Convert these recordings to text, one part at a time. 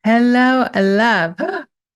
Hello, love.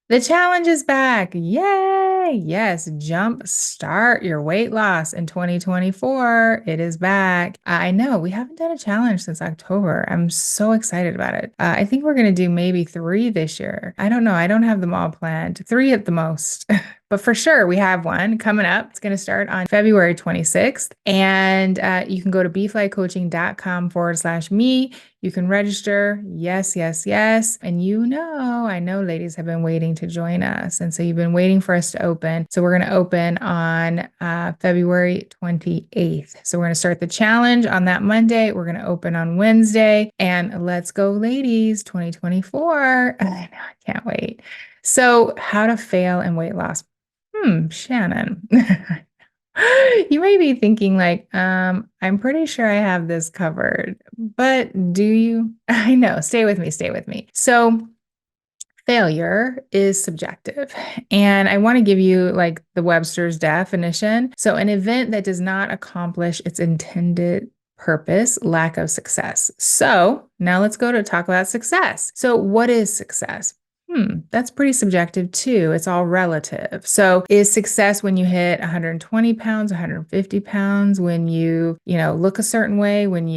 The challenge is back. Yay! Yes, Jumpstart your weight loss in 2024. It is back. I know we haven't done a challenge since October. I'm so excited about it. I think we're going to do maybe three this year. I don't know. I don't have them all planned. Three at the most. But for sure, we have one coming up. It's going to start on February 26th. And you can go to beeflikecoaching.com/me. You can register. Yes, yes, yes. And I know ladies have been waiting to join us. And so you've been waiting for us to open. So we're going to open on Februuary 28th. So we're going to start the challenge on that Monday. We're going to open on Wednesday. And let's go, ladies, 2024. I know, I can't wait. So, how to fail in weight loss. Shannon. You may be thinking like, I'm pretty sure I have this covered, but do you? I know, stay with me, stay with me. So failure is subjective, and I want to give you like the Webster's definition. So an event that does not accomplish its intended purpose, lack of success. So now let's go to talk about success. So what is success? That's pretty subjective too. It's all relative. So is success when you hit 120 pounds, 150 pounds, when look a certain way, when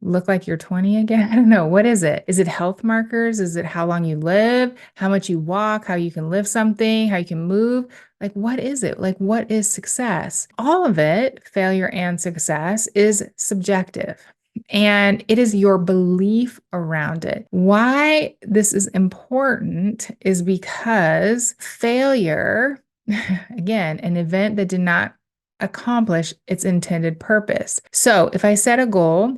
look like you're 20 again? I don't know. What is it? Is it health markers? Is it how long you live, how much you walk, how you can lift something, how you can move? Like, what is it? Like, what is success? All of it, failure and success, is subjective. And it is your belief around it. Why this is important is because failure, again, an event that did not accomplish its intended purpose. So if I set a goal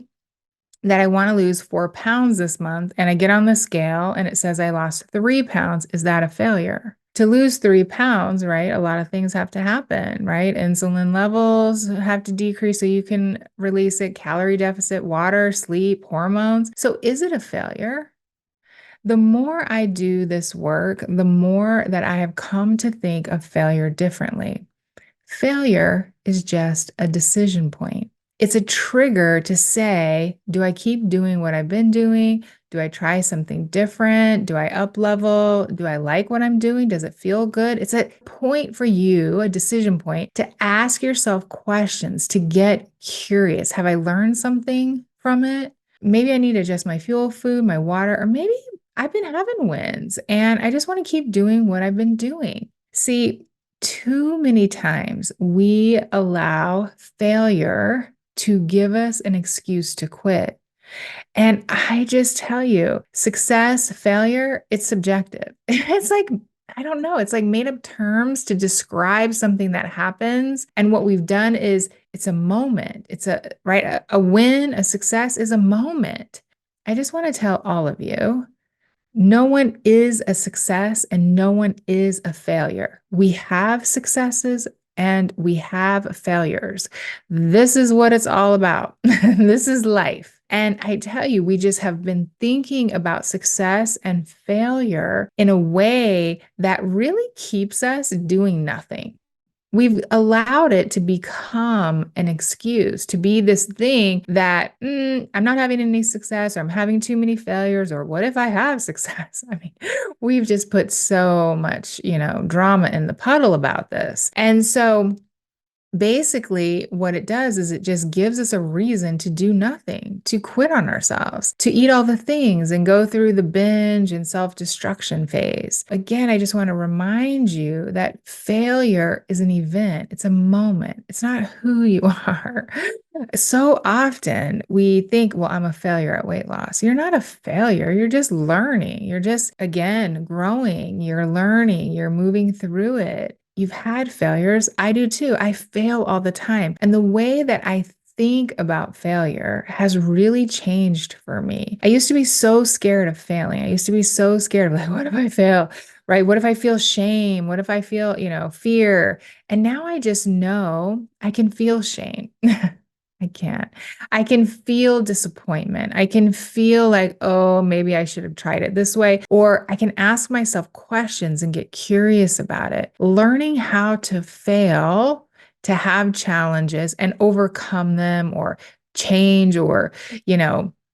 that I want to lose 4 pounds this month and I get on the scale and it says I lost 3 pounds, is that a failure? To lose 3 pounds, right? A lot of things have to happen, right? Insulin levels have to decrease so you can release it, calorie deficit, water, sleep, hormones. So is it a failure? The more I do this work, the more that I have come to think of failure differently. Failure is just a decision point. It's a trigger to say, do I keep doing what I've been doing? Do I try something different? Do I up level? Do I like what I'm doing? Does it feel good? It's a point for you, a decision point, to ask yourself questions, to get curious. Have I learned something from it? Maybe I need to adjust my fuel, food, my water, or maybe I've been having wins and I just want to keep doing what I've been doing. See, too many times we allow failure to give us an excuse to quit. And I just tell you, success, failure, it's subjective. It's like, I don't know, it's like made up terms to describe something that happens. And what we've done is it's a moment. It's a win, a success is a moment. I just want to tell all of you, no one is a success and no one is a failure. We have successes and we have failures. This is what it's all about. This is life. And I tell you, we just have been thinking about success and failure in a way that really keeps us doing nothing. We've allowed it to become an excuse, to be this thing that I'm not having any success, or I'm having too many failures, or what if I have success? I mean, we've just put so much, drama in the puddle about this. And so basically, what it does is it just gives us a reason to do nothing, to quit on ourselves, to eat all the things and go through the binge and self-destruction phase. Again, I just want to remind you that failure is an event, it's a moment, it's not who you are. So often we think, well, I'm a failure at weight loss. You're not a failure. You're just learning. You're just, again, growing. You're learning. You're moving through it. You've had failures. I do too. I fail all the time. And the way that I think about failure has really changed for me. I used to be so scared of failing. I used to be so scared of like, what if I fail? Right? What if I feel shame? What if I feel, fear? And now I just know I can feel shame. I can't. I can feel disappointment. I can feel like, oh, maybe I should have tried it this way. Or I can ask myself questions and get curious about it. Learning how to fail, to have challenges and overcome them or change, or,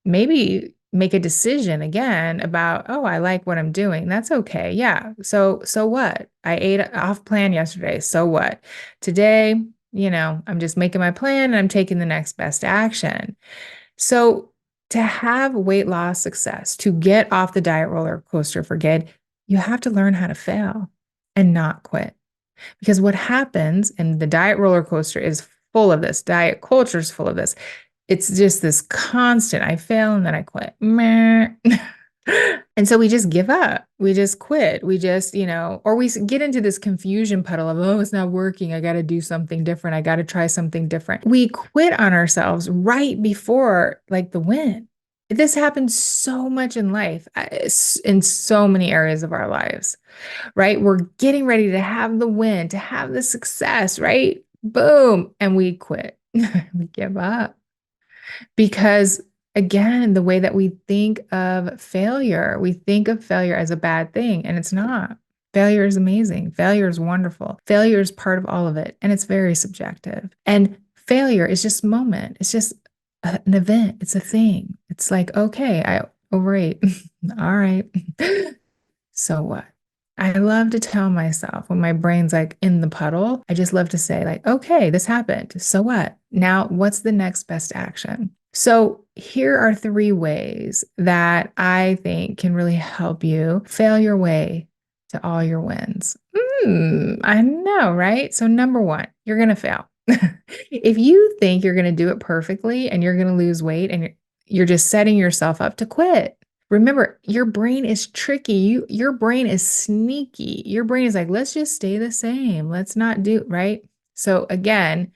maybe make a decision again about, oh, I like what I'm doing. That's okay. Yeah. So what? I ate off plan yesterday. So what? Today, I'm just making my plan and I'm taking the next best action. So to have weight loss success, to get off the diet roller coaster for good, you have to learn how to fail and not quit. Because what happens, and the diet roller coaster is full of this, diet culture is full of this. It's just this constant, I fail and then I quit. Meh. And so we just give up. We just quit. We just, or we get into this confusion puddle of, oh, it's not working. I got to do something different. I got to try something different. We quit on ourselves right before like the win. This happens so much in life, in so many areas of our lives, right? We're getting ready to have the win, to have the success, right? Boom. And we quit. We give up. Because again, the way that we think of failure as a bad thing, and it's not. Failure is amazing. Failure is wonderful. Failure is part of all of it, and it's very subjective. And failure is just a moment. It's just an event. It's a thing. It's like, okay, I overate. All right. So what? I love to tell myself when my brain's like in the puddle, I just love to say, like, okay, this happened. So what? Now, what's the next best action? So here are three ways that I think can really help you fail your way to all your wins. I know, right? So number one, you're going to fail. If you think you're going to do it perfectly and you're going to lose weight and you're just setting yourself up to quit. Remember, your brain is tricky. Your brain is sneaky. Your brain is like, let's just stay the same. Let's not do, right? So again,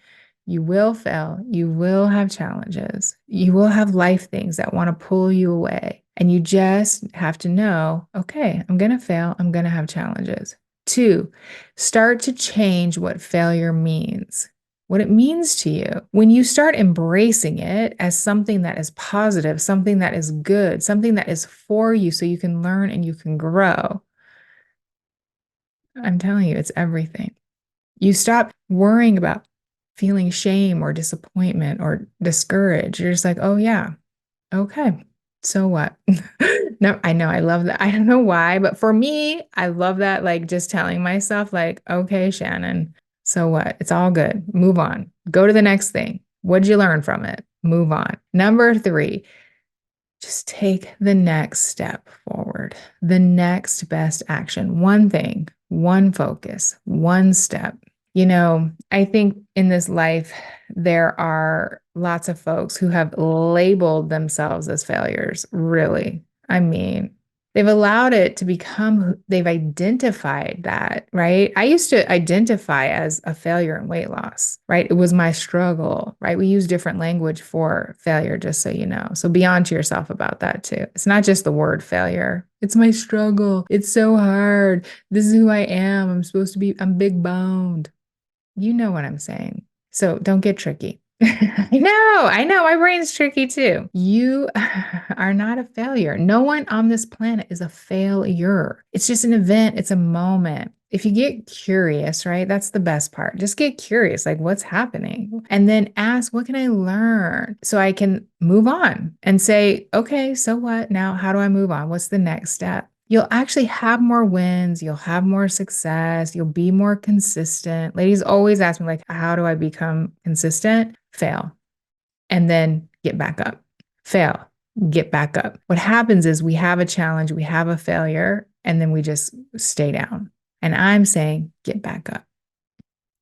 you will fail. You will have challenges. You will have life things that want to pull you away. And you just have to know, okay, I'm going to fail. I'm going to have challenges. Two, start to change what failure means, what it means to you. When you start embracing it as something that is positive, something that is good, something that is for you so you can learn and you can grow, I'm telling you, it's everything. You stop worrying about feeling shame or disappointment or discouraged. You're just like, oh, yeah, okay. So what? No, I know. I love that. I don't know why, but for me, I love that. Like just telling myself, like, okay, Shannon, so what? It's all good. Move on. Go to the next thing. What'd you learn from it? Move on. Number three, just take the next step forward, the next best action. One thing, one focus, one step. I think in this life, there are lots of folks who have labeled themselves as failures, really. I mean, they've allowed it to become, they've identified that, right? I used to identify as a failure in weight loss, right? It was my struggle, right? We use different language for failure, just so you know. So be on to yourself about that too. It's not just the word failure. It's my struggle. It's so hard. This is who I am. I'm big boned. You know what I'm saying. So don't get tricky. I know, my brain's tricky too. You are not a failure. No one on this planet is a failure. It's just an event, it's a moment. If you get curious, right? That's the best part. Just get curious, like what's happening? And then ask, what can I learn so I can move on and say, okay, so what? Now, how do I move on? What's the next step? You'll actually have more wins. You'll have more success. You'll be more consistent. Ladies always ask me, like, how do I become consistent? Fail. And then get back up. Fail. Get back up. What happens is we have a challenge, we have a failure, and then we just stay down. And I'm saying, get back up.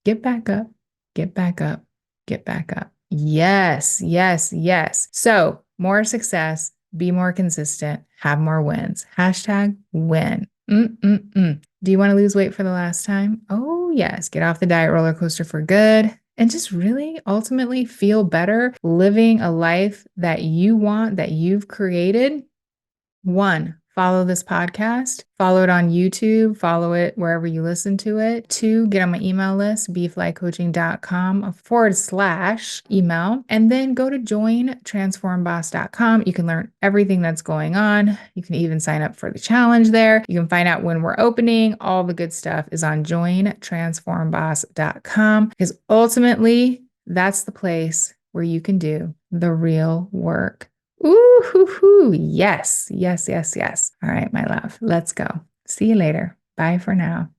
Get back up. Get back up. Get back up. Yes, yes, yes. So more success, be more consistent, have more wins. Hashtag win. Do you want to lose weight for the last time? Oh, yes. Get off the diet roller coaster for good and just really ultimately feel better living a life that you want, that you've created. One, follow this podcast, follow it on YouTube, follow it wherever you listen to it. Two, get on my email list, beeflycoaching.com/email, and then go to jointransformboss.com. You can learn everything that's going on. You can even sign up for the challenge there. You can find out when we're opening. All the good stuff is on jointransformboss.com because ultimately that's the place where you can do the real work Ooh, hoo, hoo. Yes, yes, yes, yes. All right, my love, let's go. See you later. Bye for now.